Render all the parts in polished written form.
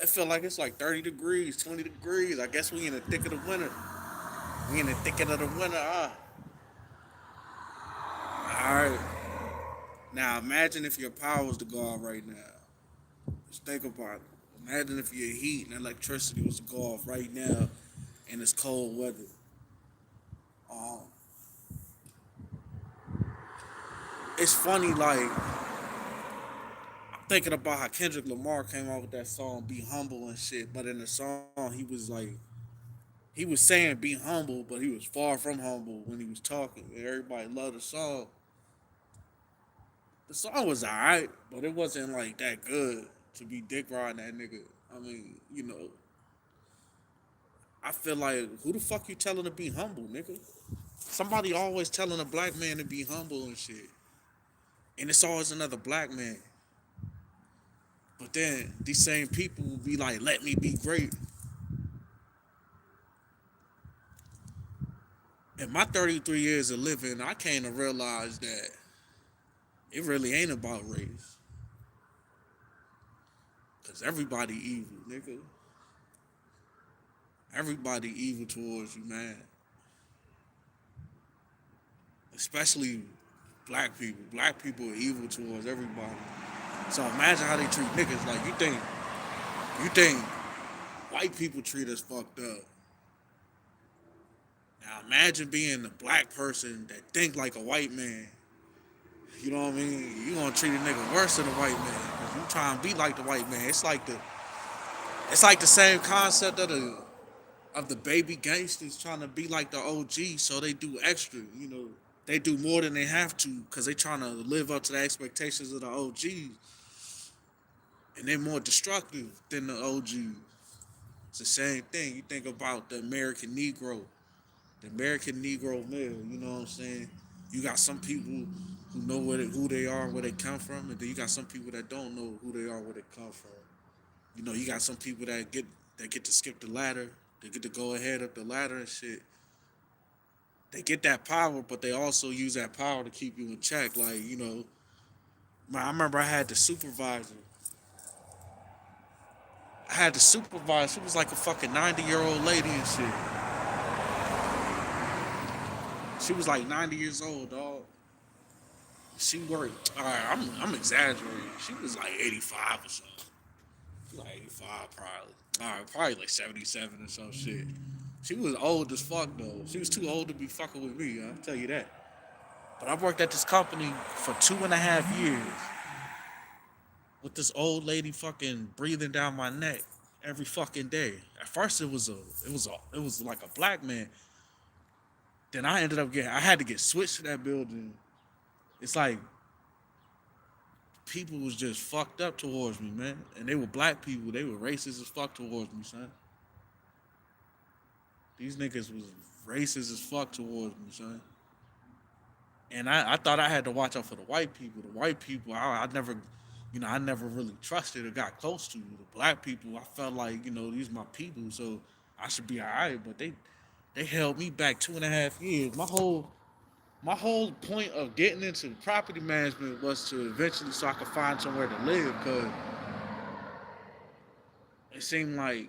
It feel like it's like 30 degrees, 20 degrees. I guess we in the thick of the winter. We in the thick of the winter. Alright. Now imagine if your power was to go out right now. Just think about it. Imagine if your heat and electricity was to go off right now and it's cold weather. Um, it's funny, like, I'm thinking about how Kendrick Lamar came out with that song "Be Humble" and shit. But in the song, he was saying "Be humble," but he was far from humble when he was talking. Everybody loved the song. The song was alright, but it wasn't like that good to be dick riding that nigga. I mean, I feel like who the fuck you telling to be humble, nigga? Somebody always telling a black man to be humble and shit, and it's always another black man. But then these same people will be like, "Let me be great." In my 33 years of living, I came to realize that it really ain't about race, cause everybody evil, nigga. Everybody evil towards you, man. Especially black people. Black people are evil towards everybody. So imagine how they treat niggas. Like you think white people treat us fucked up. Now imagine being a black person that think like a white man. You know what I mean? You gonna treat a nigga worse than a white man because you trying to be like the white man. It's like the same concept of the baby gangsters trying to be like the OG, so they do extra. They do more than they have to because they trying to live up to the expectations of the OGs, and they're more destructive than the OGs. It's the same thing. You think about the American Negro male. You know what I'm saying? You got some people who know who they are, where they come from, and then you got some people that don't know who they are, where they come from. You got some people that get to skip the ladder, they get to go ahead up the ladder and shit. They get that power, but they also use that power to keep you in check. Like, I remember I had the supervisor. I had the supervisor. She was like a fucking 90-year-old lady and shit. She was like 90 years old, dog. She worked. All right, I'm exaggerating. She was like 85 or something. She was like 85 probably. All right, probably like 77 or some shit. She was old as fuck though. She was too old to be fucking with me. I'll tell you that. But I worked at this company for 2.5 years with this old lady fucking breathing down my neck every fucking day. At first it was like a black man. Then I had to get switched to that building. It's like people was just fucked up towards me, man. And they were black people. They were racist as fuck towards me, son. These niggas was racist as fuck towards me, son. And I thought I had to watch out for the white people. The white people, I never really trusted or got close to. The black people, I felt like, these my people, so I should be alright. But they held me back 2.5 years. My whole point of getting into property management was to eventually so I could find somewhere to live, because it seemed like,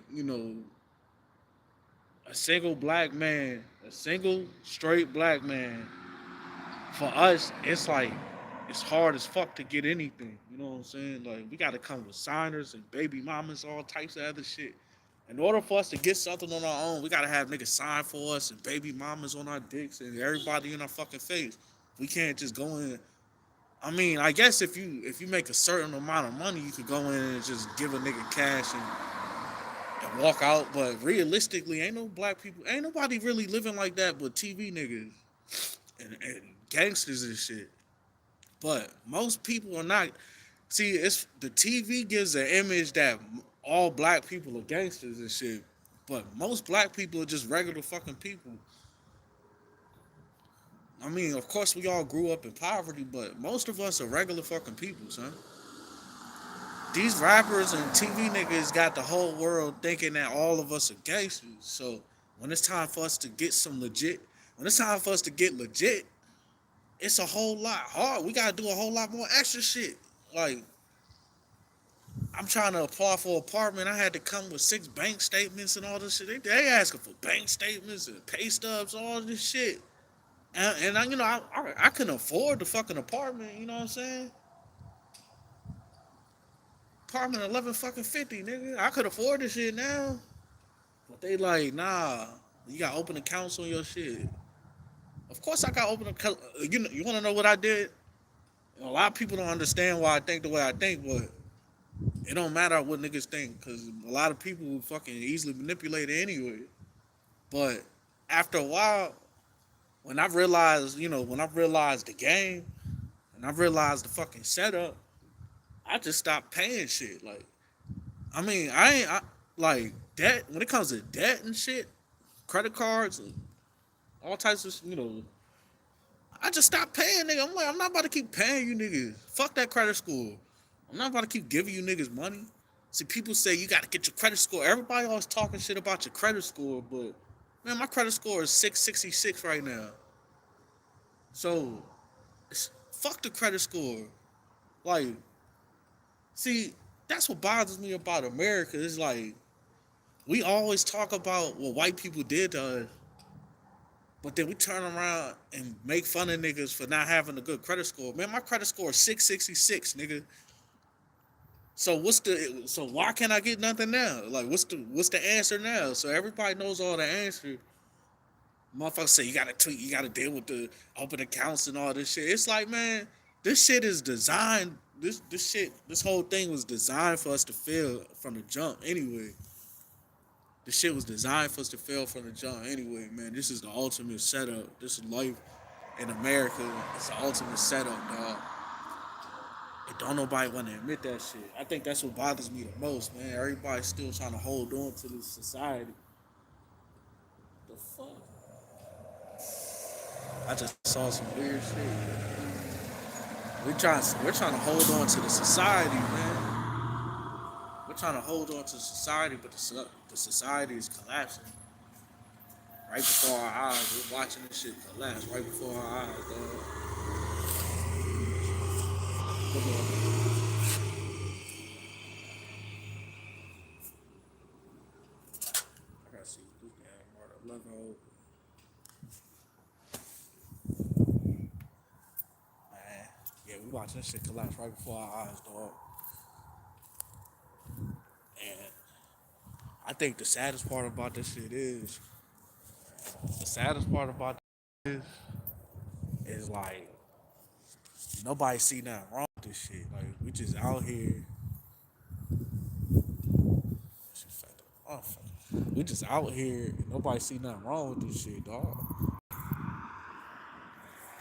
a single black man, a single straight black man, for us, it's like it's hard as fuck to get anything. You know what I'm saying? Like we gotta come with signers and baby mamas, all types of other shit. In order for us to get something on our own, we gotta have niggas sign for us and baby mamas on our dicks and everybody in our fucking face. We can't just go in. I mean, I guess if you make a certain amount of money, you could go in and just give a nigga cash and walk out. But realistically, ain't nobody really living like that but TV niggas and gangsters and shit. But most people are not. See, it's the TV gives an image that all black people are gangsters and shit. But most black people are just regular fucking people. I mean, of course, we all grew up in poverty, but most of us are regular fucking people, son. These rappers and TV niggas got the whole world thinking that all of us are gangsters. So when it's time for us to get when it's time for us to get legit, it's a whole lot hard. We gotta do a whole lot more extra shit. Like I'm trying to apply for an apartment. I had to come with 6 bank statements and all this shit. They asking for bank statements and pay stubs, all this shit. And I, I couldn't afford the fucking apartment. You know what I'm saying? Apartment 11 fucking 50, nigga. I could afford this shit now. But they like, nah, you got to open accounts on your shit. Of course I got to open account. You want to know what I did? A lot of people don't understand why I think the way I think, but it don't matter what niggas think because a lot of people fucking easily manipulate it anyway. But after a while, when I realized the game and I realized the fucking setup, I just stopped paying shit. Like, I mean, like debt when it comes to debt and shit, credit cards, and all types of I just stopped paying, nigga. I'm like, I'm not about to keep paying you niggas. Fuck that credit score. I'm not about to keep giving you niggas money. See, people say you gotta get your credit score. Everybody always talking shit about your credit score, but man, my credit score is 666 right now. So, fuck the credit score. Like, see, that's what bothers me about America. It's like we always talk about what white people did to us, but then we turn around and make fun of niggas for not having a good credit score. Man, my credit score is 666, nigga. So why can't I get nothing now? Like what's the answer now? So everybody knows all the answer. Motherfuckers say you gotta tweet, you gotta deal with the open accounts and all this shit. It's like, man, this shit is designed. This whole thing was designed for us to fail from the jump anyway. This shit was designed for us to fail from the jump anyway, man. This is the ultimate setup. This is life in America. It's the ultimate setup, dog. And don't nobody want to admit that shit. I think that's what bothers me the most, man. Everybody's still trying to hold on to this society. The fuck? I just saw some weird shit. We're trying to hold on to the society, man. We're trying to hold on to society, but the society is collapsing right before our eyes. We're watching this shit collapse right before our eyes, dog. Look at I gotta see this damn water level. Man, yeah, we watching this shit collapse right before our eyes, dog. And I think the saddest part about this is like nobody see nothing wrong with this shit. Like we just out here. Oh, we just out here. And nobody see nothing wrong with this shit, dog.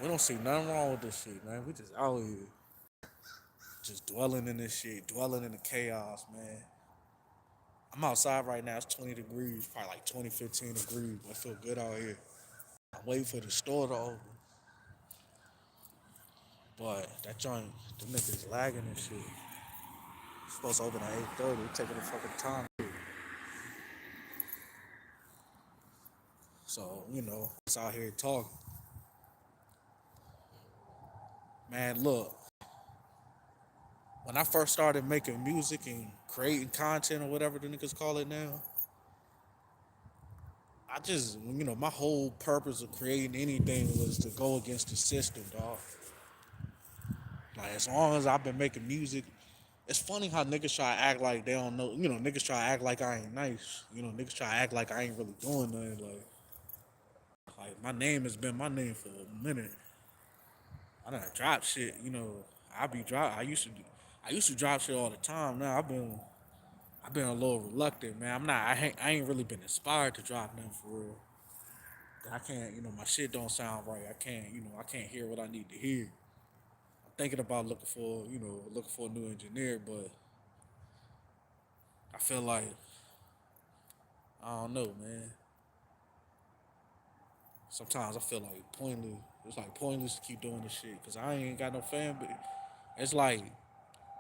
We don't see nothing wrong with this shit, man. We just out here, just dwelling in this shit, dwelling in the chaos, man. I'm outside right now. It's 20 degrees, probably like 20, 15 degrees. I feel good out here. I'm waiting for the store to open. But that joint, the niggas lagging and shit. It's supposed to open at 8:30. It's taking a fucking time. So, it's out here talking. Man, look, when I first started making music and creating content or whatever the niggas call it now, I just, my whole purpose of creating anything was to go against the system, dog. Like, as long as I've been making music, it's funny how niggas try to act like they don't know. Niggas try to act like I ain't nice. Niggas try to act like I ain't really doing nothing. Like my name has been my name for a minute. I done drop shit. I be drop. I used to drop shit all the time. Now I've been a little reluctant, man. I ain't really been inspired to drop nothing for real. I can't. My shit don't sound right. I can't. I can't hear what I need to hear. I'm thinking about looking for a new engineer, but I feel like I don't know, man. Sometimes I feel like pointless. It's like pointless to keep doing this shit because I ain't got no fan. But it's like,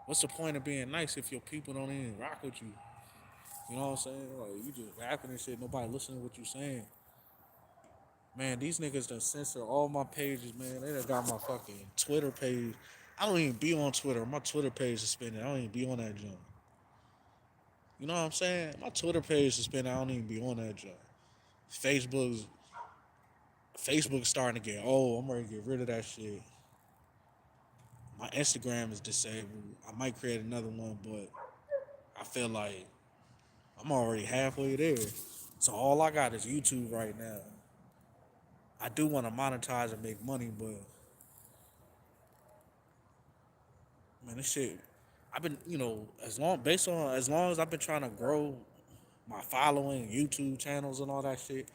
what's the point of being nice if your people don't even rock with you? You know what I'm saying? Like you just rapping and shit. Nobody listening to what you saying. Man, these niggas done censor all my pages, man. They done got my fucking Twitter page. I don't even be on Twitter. My Twitter page is spinning. I don't even be on that junk. You know what I'm saying? My Twitter page suspended. I don't even be on that joint. Facebook's Facebook's starting to get old. I'm ready to get rid of that shit. My Instagram is disabled. I might create another one, but I feel like I'm already halfway there. So all I got is YouTube right now. I do want to monetize and make money, but man, this shit. I've been, as long as I've been trying to grow my following, YouTube channels and all that shit.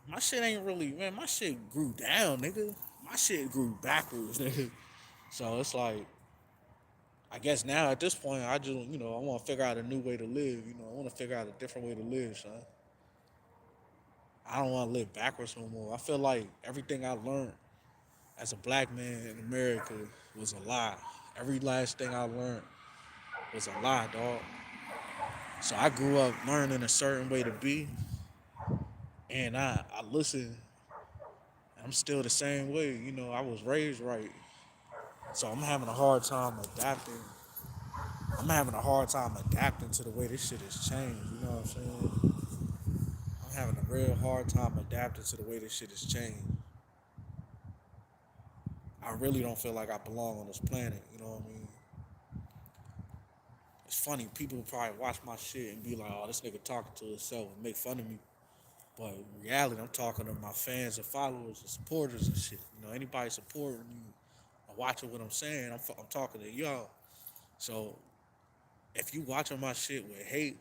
My shit ain't really, man. My shit grew down, nigga. My shit grew backwards, nigga. So it's like, I guess now at this point, I just, I want to figure out a new way to live. I want to figure out a different way to live, son. I don't want to live backwards no more. I feel like everything I learned as a black man in America was a lie. Every last thing I learned was a lie, dog. So I grew up learning a certain way to be, and I listened. I'm still the same way. I was raised right. So I'm having a hard time adapting. I'm having a hard time adapting to the way this shit has changed. You know what I'm saying? I'm having a real hard time adapting to the way this shit has changed. I really don't feel like I belong on this planet. You know what I mean? It's funny. People probably watch my shit and be like, "Oh, this nigga talking to himself and make fun of me." But in reality, I'm talking to my fans and followers and supporters and shit. Anybody supporting me or watching what I'm saying, I'm talking to y'all. So if you watching my shit with hate,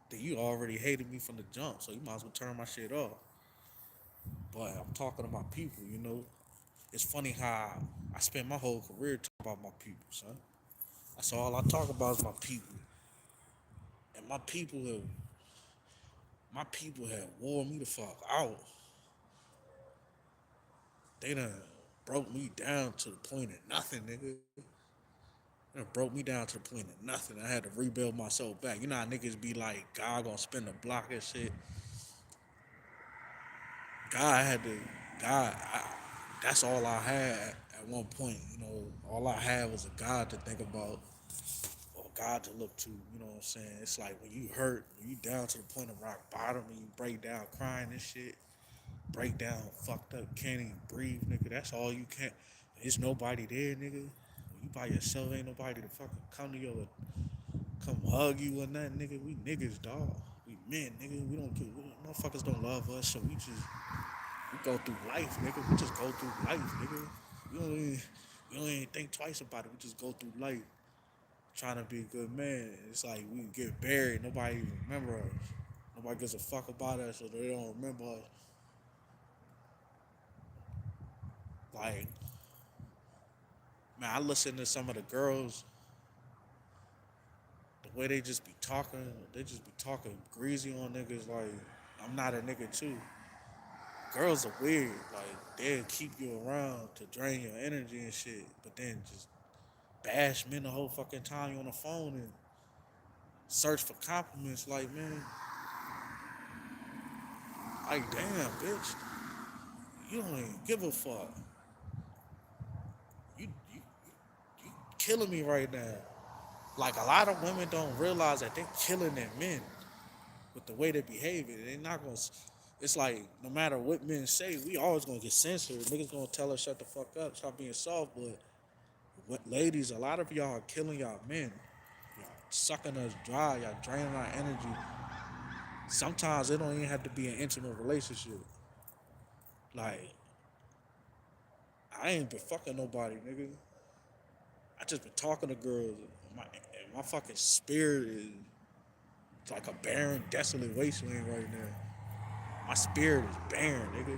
then you already hated me from the jump. So you might as well turn my shit off. But I'm talking to my people. It's funny how I spent my whole career talking about my people, son. That's all I talk about is my people. And my people have wore me the fuck out. They done broke me down to the point of nothing, nigga. They done broke me down to the point of nothing. I had to rebuild myself back. You know how niggas be like, God gonna spin the block and shit. God had to, that's all I had at one point. All I had was a God to think about or God to look to. You know what I'm saying? It's like when you hurt, when you down to the point of rock bottom and you break down crying and shit, break down fucked up, can't even breathe, nigga. That's all you can. There's nobody there, nigga. When you by yourself, ain't nobody to fucking come hug you or nothing, nigga. We niggas, dog. We men, nigga. We don't get, motherfuckers don't love us, so we go through life, nigga. We just go through life, nigga. We don't even think twice about it. We just go through life trying to be a good man. It's like we get buried. Nobody even remember us. Nobody gives a fuck about us, so they don't remember us. Like, man, I listen to some of the girls, the way they just be talking greasy on niggas. Like, I'm not a nigga too. Girls are weird. Like, they'll keep you around to drain your energy and shit, but then just bash men the whole fucking time you on the phone and search for compliments. Like, man, like, damn, bitch, you don't even give a fuck. You killing me right now. Like, a lot of women don't realize that they're killing their men with the way they behave. They're not gonna. It's like no matter what men say, we always gonna get censored. Niggas gonna tell us shut the fuck up, stop being soft. But ladies, a lot of y'all are killing y'all men. Y'all sucking us dry. Y'all draining our energy. Sometimes it don't even have to be an intimate relationship. Like, I ain't been fucking nobody, nigga. I just been talking to girls. My fucking spirit is like a barren, desolate wasteland right now. My spirit is barren, nigga.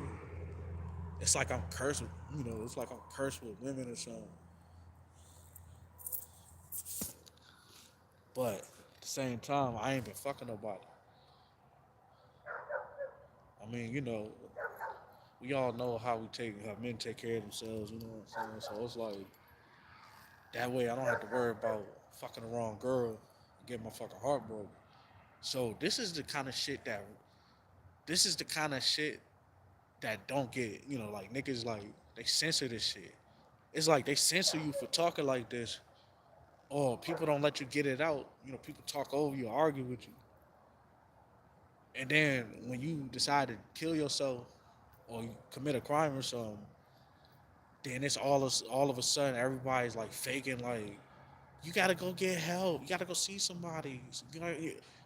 It's like I'm cursed with, it's like I'm cursed with women or something. But at the same time, I ain't been fucking nobody. I mean, we all know how men take care of themselves, you know what I'm saying? So it's like, that way I don't have to worry about fucking the wrong girl and getting my fucking heart broken. So this is the kind of shit that don't get, like niggas like, they censor this shit. It's like they censor you for talking like this, or people don't let you get it out. You know, people talk over you, argue with you, and then when you decide to kill yourself or you commit a crime or something, then it's all of a sudden everybody's like faking like you gotta go get help, you gotta go see somebody.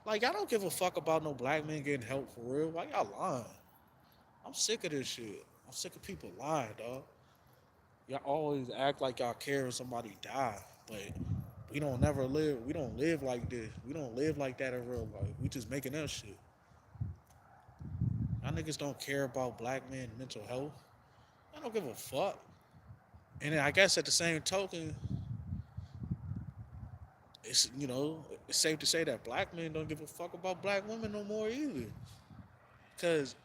Like I don't give a fuck about no black men getting help for real. Why y'all lying? I'm sick of this shit. I'm sick of people lying, dog. Y'all always act like y'all care if somebody die, but we don't never live. We don't live like this. We don't live like that in real life. We just making up shit. Y'all niggas don't care about black men mental health. I don't give a fuck. And then I guess at the same token, it's it's safe to say that black men don't give a fuck about black women no more either. Cause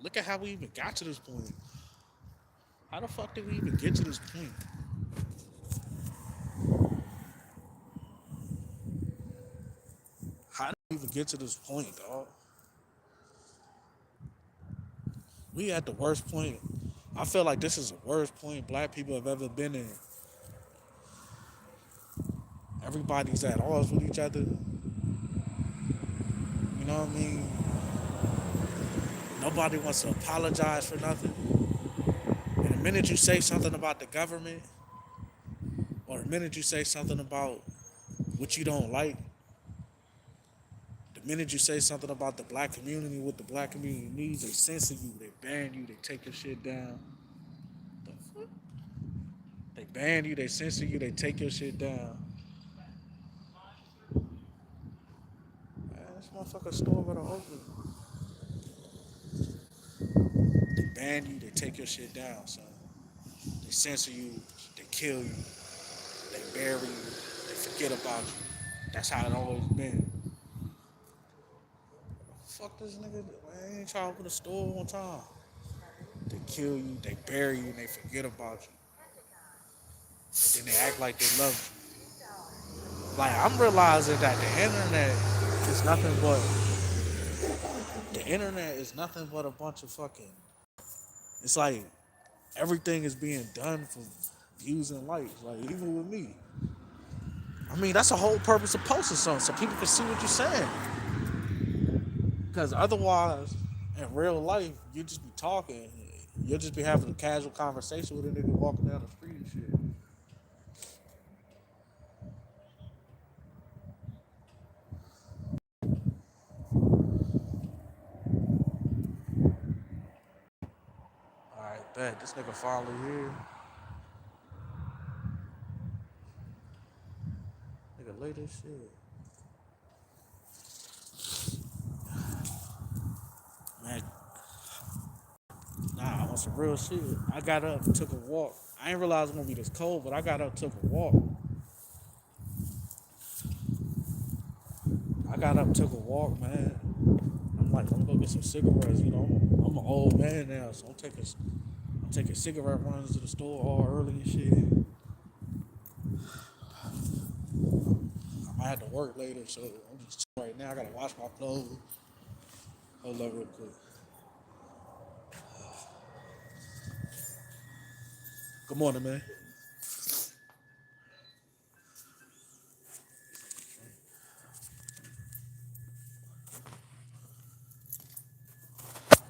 look at how we even got to this point. How the fuck did we even get to this point? How did we even get to this point, dog? We at the worst point. I feel like this is the worst point black people have ever been in. Everybody's at odds with each other. You know what I mean? Nobody wants to apologize for nothing. And the minute you say something about the government, or the minute you say something about what you don't like, the minute you say something about the black community, what the black community needs, they censor you, they ban you, they take your shit down. The fuck? They ban you, they censor you, they take your shit down. Man, this motherfucker store better open. They ban you, they take your shit down, son. They censor you, they kill you, they bury you, they forget about you. That's how it always been. Fuck this nigga, man, he ain't trying to open a store one time. They kill you, they bury you, and they forget about you. But then they act like they love you. Like I'm realizing that the internet is nothing but a bunch of fucking. It's like everything is being done for views and likes. Like even with me, I mean that's the whole purpose of posting something so people can see what you're saying. Because otherwise, in real life, you just be talking. You'll just be having a casual conversation with a nigga walking down the street and shit. All right, bet this nigga finally here. Nigga late as shit. Man, nah, on some real shit. I got up and took a walk. I didn't realize it was gonna be this cold, but I got up and took a walk. I got up and took a walk, man. I'm like, I'm gonna go get some cigarettes. You know, I'm an old man now, so I'm taking cigarette runs to the store all early and shit. I had to work later, so I'm just right now. I gotta wash my clothes. Hold up real quick. Good morning, man.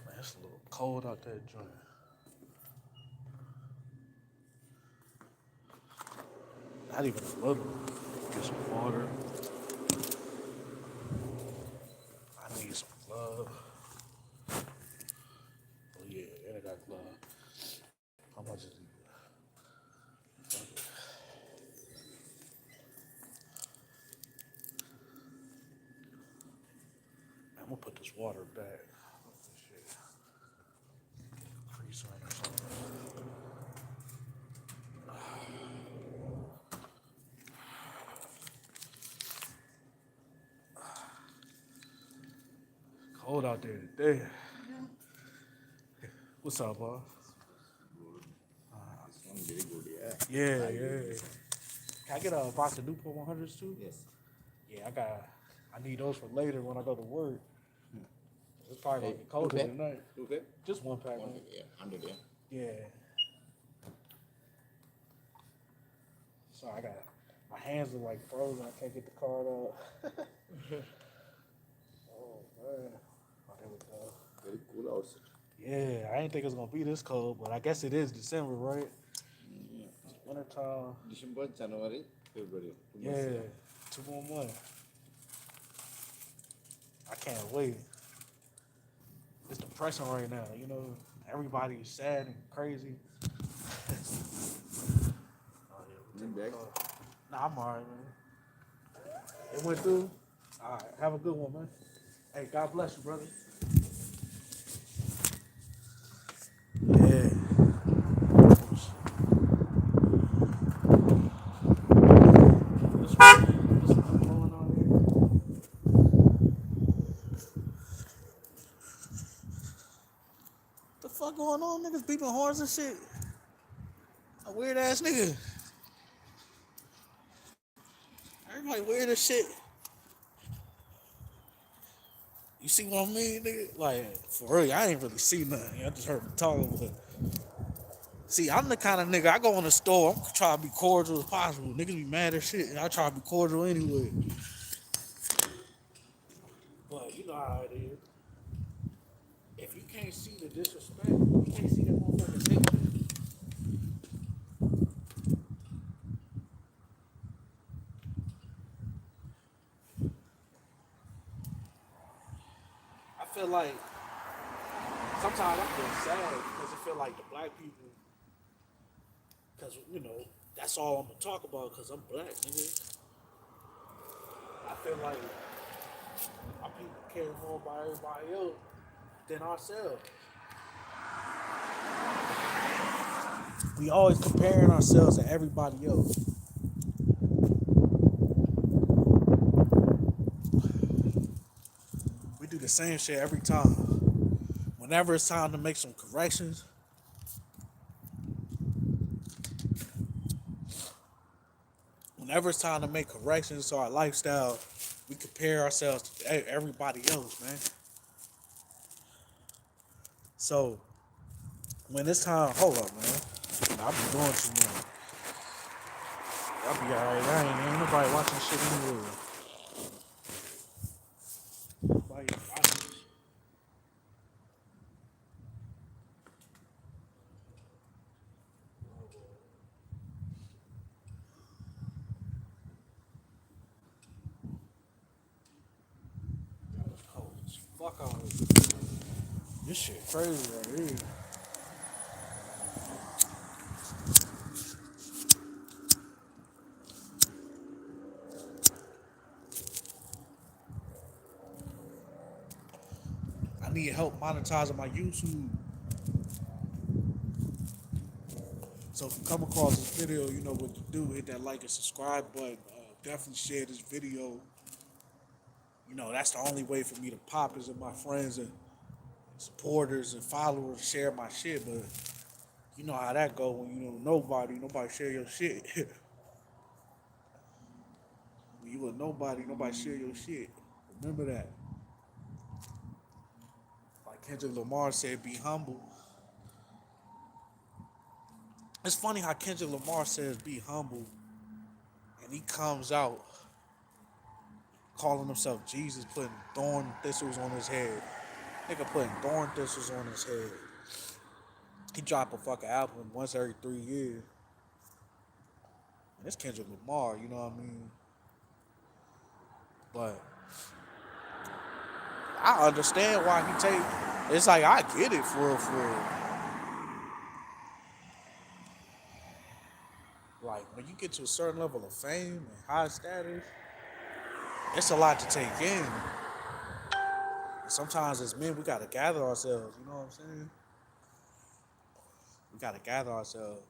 Man, it's a little cold out there, joint. Not even a little. Get some water. I need some glove. Oh yeah, and I got glove. How much is it? I'm gonna put this water back. Shit. Freeze or something. Cold out there today. What's up, boss? Very good, yeah. Yeah, yeah. Can I get a box of Newport 100s too? Yes. Yeah, I need those for later when I go to work. It's probably gonna Hey, get colder tonight. Okay. Just one pack, One man. thing, yeah. 100, yeah. Yeah. So I My hands are like frozen. I can't get the card out. Oh man. Oh, there we go. Very cool outside. Yeah, I didn't think it was gonna be this cold, but I guess it is December, right? Yeah. It's wintertime. December, January, February. 2 months. Yeah, 2 more months. I can't wait. It's depressing right now. You know, everybody's sad and crazy. Oh yeah, we You take back? a call. Nah, I'm alright, man. It went through. All right, have a good one, man. Hey, God bless you, brother. Yeah. Oh, shit. This going on here. What the fuck going on? Niggas beeping horns and shit. A weird ass nigga. Everybody weird as shit. You see what I mean, nigga? Like, for real, I ain't really see nothing. I just heard him talking. But see, I'm the kind of nigga, I go in the store, I'm trying to be cordial as possible. Niggas be mad as shit, and I try to be cordial anyway. But you know how it is. If you can't see the disrespect, you can't see that motherfucker taking it. I feel like sometimes I feel sad because I feel like the black people, because, you know, that's all I'm going to talk about because I'm black, nigga. I feel like our people care more about everybody else than ourselves. We always comparing ourselves to everybody else. We do the same shit every time. Whenever it's time to make some corrections, whenever it's time to make corrections to our lifestyle, we compare ourselves to everybody else, man. So when it's time, hold up, man. I'll be doing too much. I'll be alright. Ain't nobody watching shit anyway. Nobody watching shit. It's cold as fuck out here. This shit crazy right here. I need help monetizing my YouTube. So if you come across this video, you know what to do. Hit that like and subscribe button. Definitely share this video. You know, that's the only way for me to pop is if my friends and supporters and followers share my shit. But you know how that go when you know nobody share your shit. When you a nobody share your shit. Remember that. Like Kendrick Lamar said, be humble. It's funny how Kendrick Lamar says be humble, and he comes out calling himself Jesus, putting thorn thistles on his head. Nigga putting thorn thistles on his head. He drop a fucking album once every 3 years. And it's Kendrick Lamar, you know what I mean? But I understand why he take. It's like I get it for real, for real. Like when you get to a certain level of fame and high status, it's a lot to take in. And sometimes as men, we gotta gather ourselves. You know what I'm saying? We gotta gather ourselves.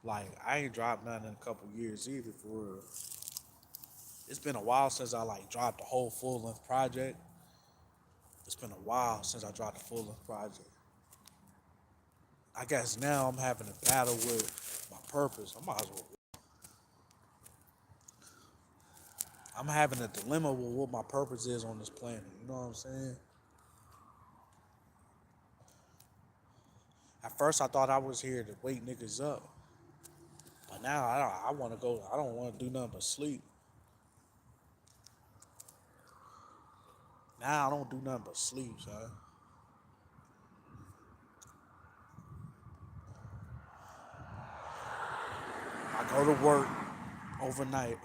Like I ain't dropped nothing in a couple years either, for real. It's been a while since I like dropped a whole full length project. It's been a while since I dropped a full length project. I guess now I'm having a battle with my purpose. I might as well. I'm having a dilemma with what my purpose is on this planet. You know what I'm saying? At first, I thought I was here to wake niggas up. But now I want to go. I don't want to do nothing but sleep. Now I don't do nothing but sleep, son. I go to work overnight,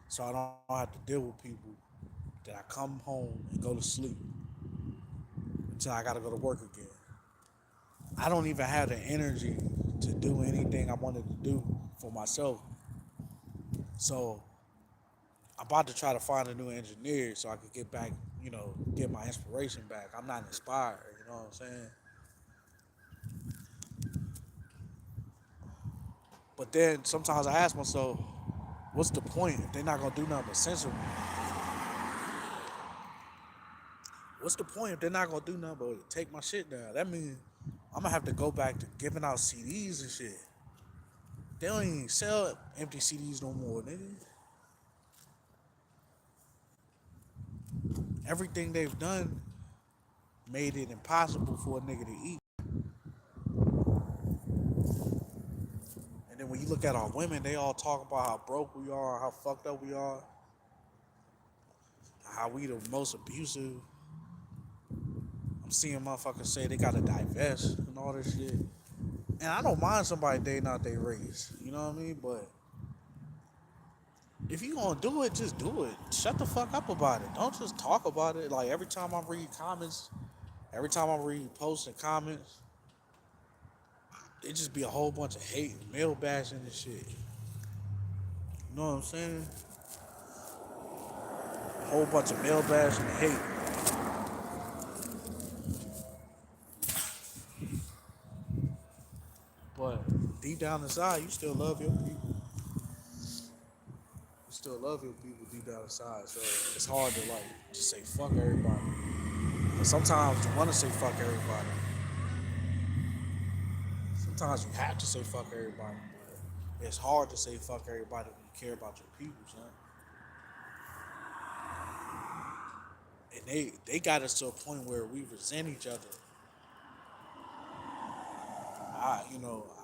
so I don't have to deal with people. Then I come home and go to sleep until I gotta go to work again. I don't even have the energy to do anything I wanted to do for myself. So I'm about to try to find a new engineer so I could get back, get my inspiration back. I'm not inspired, you know what I'm saying? But then sometimes I ask myself, what's the point if they're not gonna do nothing but censor me? What's the point if they're not gonna do nothing but take my shit down? That means I'm gonna have to go back to giving out CDs and shit. They don't even sell empty CDs no more, nigga. Everything they've done made it impossible for a nigga to eat. And then when you look at our women, they all talk about how broke we are, how fucked up we are, how we the most abusive. I'm seeing motherfuckers say they gotta divest and all this shit. And I don't mind somebody dating out their race, you know what I mean? But if you gonna do it, just do it. Shut the fuck up about it. Don't just talk about it. Like every time I read comments, every time I read posts and comments, it just be a whole bunch of hate and male bashing and shit. You know what I'm saying? A whole bunch of male bashing and hate. But deep down inside, you still love your people. You still love your people deep down inside. So it's hard to like just say fuck everybody. But sometimes you want to say fuck everybody. Sometimes you have to say fuck everybody. But it's hard to say fuck everybody when you care about your people, son. And they got us to a point where we resent each other.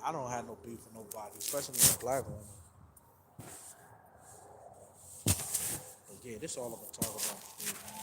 I don't have no beef with nobody, especially with black women. But yeah, this all I'm gonna talk about today, man.